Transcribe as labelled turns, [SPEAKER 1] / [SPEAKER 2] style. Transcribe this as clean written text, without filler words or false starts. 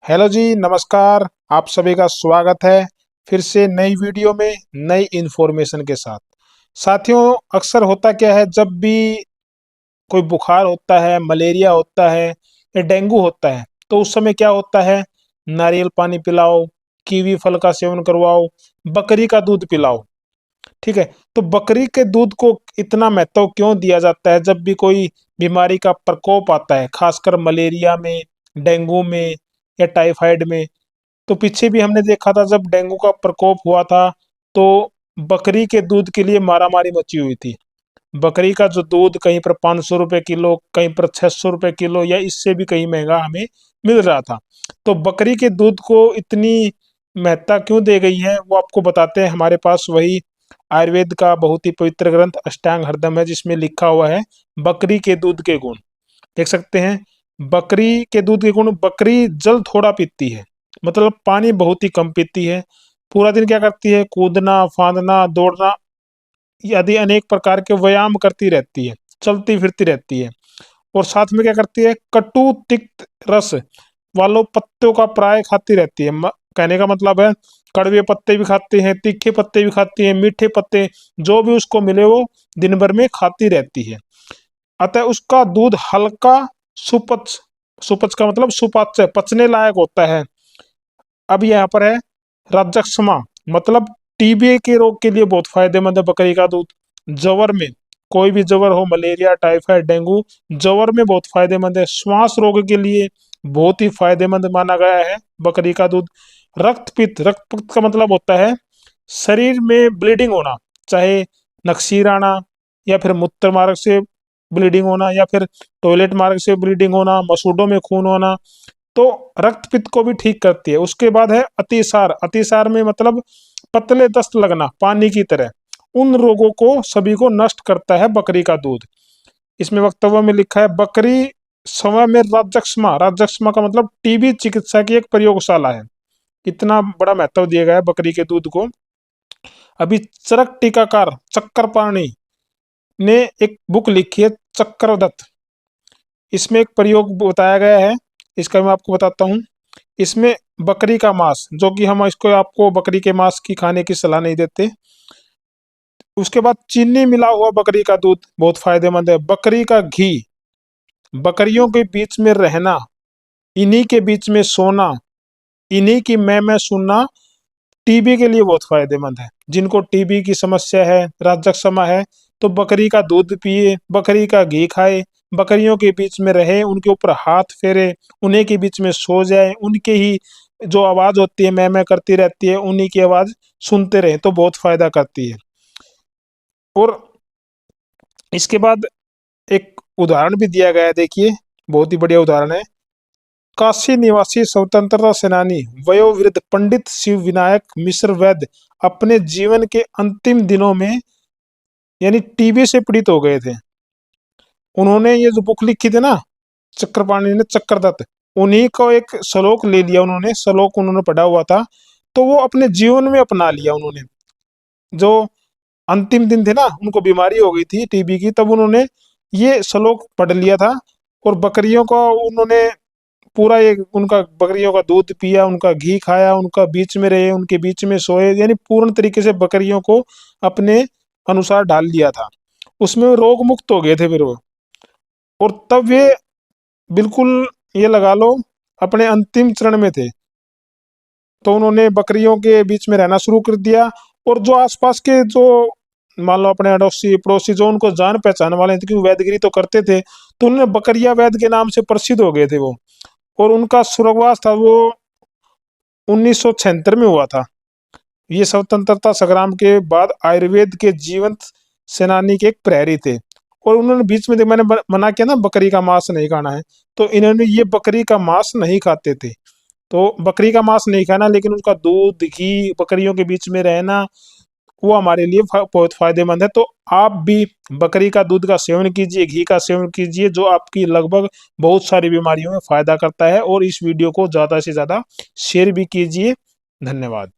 [SPEAKER 1] Hello जी, नमस्कार। आप सभी का स्वागत है फिर से नई वीडियो में नई इन्फॉर्मेशन के साथ। साथियों, अक्सर होता क्या है, जब भी कोई बुखार होता है, मलेरिया होता है या डेंगू होता है, तो उस समय क्या होता है, नारियल पानी पिलाओ, कीवी फल का सेवन करवाओ, बकरी का दूध पिलाओ। ठीक है, तो बकरी के दूध को इतना महत्व क्यों दिया जाता है जब भी कोई बीमारी का प्रकोप आता है, खासकर मलेरिया में, डेंगू में या टाइफाइड में। तो पीछे भी हमने देखा था, जब डेंगू का प्रकोप हुआ था तो बकरी के दूध के लिए मारामारी मची हुई थी। बकरी का जो दूध कहीं पर 500 रुपए किलो, कहीं पर 600 रुपए किलो या इससे भी कहीं महंगा हमें मिल रहा था। तो बकरी के दूध को इतनी महत्ता क्यों दे गई है, वो आपको बताते हैं। हमारे पास वही आयुर्वेद का बहुत ही पवित्र ग्रंथ अष्टांग हरदम है, जिसमें लिखा हुआ है बकरी के दूध के गुण। देख सकते हैं, बकरी के दूध के गुण। बकरी जल थोड़ा पीती है, मतलब पानी बहुत ही कम पीती है। पूरा दिन क्या करती है, कूदना, फांदना, दौड़ना आदि अनेक प्रकार के व्यायाम करती रहती है, चलती फिरती रहती है। और साथ में क्या करती है, कटु तिक्त रस वालों पत्तों का प्राय खाती रहती है। कहने का मतलब है, कड़वे पत्ते भी खाती हैं, तीखे पत्ते भी खाती हैं, मीठे पत्ते, जो भी उसको मिले वो दिन भर में खाती रहती है। अतः उसका दूध हल्का, सुपच, सुपच का मतलब सुपाच्य, पचने लायक होता है। अब यहाँ पर है रजक्षमा, मतलब टीबी के रोग के लिए बहुत फायदेमंद है बकरी का दूध। जवर में, कोई भी जवर हो, मलेरिया, टाइफाइड, डेंगू, जवर में बहुत फायदेमंद है। श्वास रोग के लिए बहुत ही फायदेमंद माना गया है बकरी का दूध। रक्तपित्त, रक्तपित्त का मतलब होता है शरीर में ब्लीडिंग होना, चाहे नक्सीर आना या फिर मूत्र मार्ग से ब्लीडिंग होना या फिर टॉयलेट मार्ग से ब्लीडिंग होना, मसूड़ों में खून होना, तो रक्तपित्त को भी ठीक करती है। उसके बाद है अतिसार। अतिसार में मतलब पतले दस्त लगना, पानी की तरह, उन रोगों को सभी को नष्ट करता है बकरी का दूध। इसमें वक्तव्य में लिखा है, बकरी समय में राजक्षमा, राजक्षमा का मतलब टीबी चिकित्सा की एक प्रयोगशाला है। इतना बड़ा महत्व दिया गया है बकरी के दूध को। अभी चरक टीकाकार चक्रपाणी ने एक बुक लिखी है, चक्रदत्त। इसमें एक प्रयोग बताया गया है, इसका मैं आपको बताता हूँ। इसमें बकरी का मांस, जो कि हम इसको आपको बकरी के मांस की खाने की सलाह नहीं देते। उसके बाद चीनी मिला हुआ बकरी का दूध बहुत फायदेमंद है। बकरी का घी, बकरियों के बीच में रहना, इन्हीं के बीच में सोना, इन्हीं की मैं सुनना टीबी के लिए बहुत फायदेमंद है। जिनको टीबी की समस्या है, राज्यक्षमा है, तो बकरी का दूध पिए, बकरी का घी खाए, बकरियों के बीच में रहे, उनके ऊपर हाथ फेरे, उन्हीं के बीच में सो जाए, उनके ही जो आवाज होती है मैं करती रहती है, उन्हीं की आवाज सुनते रहे, तो बहुत फायदा करती है। और इसके बाद एक उदाहरण भी दिया गया है, देखिए, बहुत ही बढ़िया उदाहरण है। काशी निवासी स्वतंत्रता सेनानी वयोवृद्ध पंडित शिव विनायक मिश्र वैद्य अपने जीवन के अंतिम दिनों में यानी टीबी से पीड़ित हो गए थे। उन्होंने ये जो बुक लिखी थी ना, चक्रपाणी ने, चक्रदत्त, उन्हीं को एक श्लोक ले लिया उन्होंने, श्लोक उन्होंने पढ़ा हुआ था, तो वो अपने जीवन में अपना लिया उन्होंने। जो अंतिम दिन थे ना, उनको बीमारी हो गई थी टीबी की, तब उन्होंने ये श्लोक पढ़ लिया था। और बकरियों को उन्होंने पूरा एक उनका बकरियों का दूध पिया, उनका घी खाया, उनका बीच में रहे, उनके बीच में सोए, यानी पूर्ण तरीके से बकरियों को अपने अनुसार ढाल लिया था। उसमें रोग मुक्त हो गए थे फिर वो। और तब वे बिल्कुल, ये लगा लो, अपने अंतिम चरण में थे। तो उन्होंने बकरियों के बीच में रहना शुरू कर दिया। और जो आसपास के, जो मान लो अपने अड़ोसी पड़ोसी, जो उनको जान पहचान वाले थे, क्योंकि वैदगिरी तो करते थे, तो उन्होंने बकरिया वैद के नाम से प्रसिद्ध हो गए थे वो। और उनका स्वर्गवास था वो 1976 में हुआ था। ये स्वतंत्रता संग्राम के बाद आयुर्वेद के जीवंत सेनानी के एक प्रहरी थे। और उन्होंने बीच में, मैंने मना किया ना बकरी का मांस नहीं खाना है, तो इन्होंने ये बकरी का मांस नहीं खाते थे। तो बकरी का मांस नहीं खाना, लेकिन उसका दूध, घी, बकरियों के बीच में रहना, वो हमारे लिए बहुत फायदेमंद है। तो आप भी बकरी का दूध का सेवन कीजिए, घी का सेवन कीजिए, जो आपकी लगभग बहुत सारी बीमारियों में फायदा करता है। और इस वीडियो को ज़्यादा से ज़्यादा शेयर भी कीजिए। धन्यवाद।